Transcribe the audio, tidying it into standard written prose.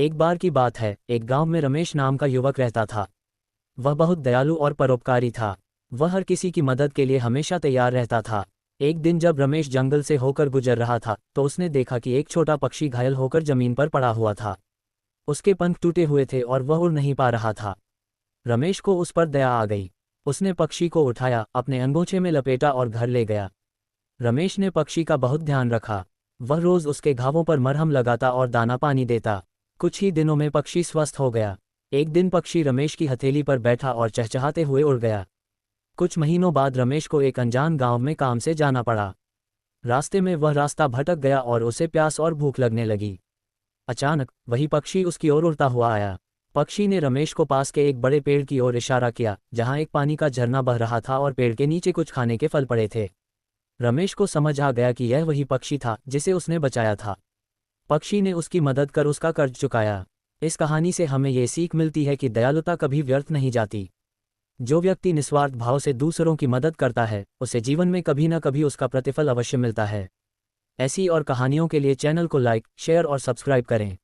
एक बार की बात है, एक गांव में रमेश नाम का युवक रहता था। वह बहुत दयालु और परोपकारी था। वह हर किसी की मदद के लिए हमेशा तैयार रहता था। एक दिन जब रमेश जंगल से होकर गुजर रहा था तो उसने देखा कि एक छोटा पक्षी घायल होकर जमीन पर पड़ा हुआ था। उसके पंख टूटे हुए थे और वह उड़ नहीं पा रहा था। रमेश को उस पर दया आ गई। उसने पक्षी को उठाया, अपने अंगोछे में लपेटा और घर ले गया। रमेश ने पक्षी का बहुत ध्यान रखा। वह रोज उसके घावों पर मरहम लगाता और दाना पानी देता। कुछ ही दिनों में पक्षी स्वस्थ हो गया। एक दिन पक्षी रमेश की हथेली पर बैठा और चहचहाते हुए उड़ गया। कुछ महीनों बाद रमेश को एक अनजान गांव में काम से जाना पड़ा। रास्ते में वह रास्ता भटक गया और उसे प्यास और भूख लगने लगी। अचानक वही पक्षी उसकी ओर उड़ता हुआ आया। पक्षी ने रमेश को पास के एक बड़े पेड़ की ओर इशारा किया, जहां एक पानी का झरना बह रहा था और पेड़ के नीचे कुछ खाने के फल पड़े थे। रमेश को समझ आ गया कि यह वही पक्षी था जिसे उसने बचाया था। पक्षी ने उसकी मदद कर उसका कर्ज चुकाया। इस कहानी से हमें ये सीख मिलती है कि दयालुता कभी व्यर्थ नहीं जाती। जो व्यक्ति निस्वार्थ भाव से दूसरों की मदद करता है, उसे जीवन में कभी न कभी उसका प्रतिफल अवश्य मिलता है। ऐसी और कहानियों के लिए चैनल को लाइक, शेयर और सब्सक्राइब करें।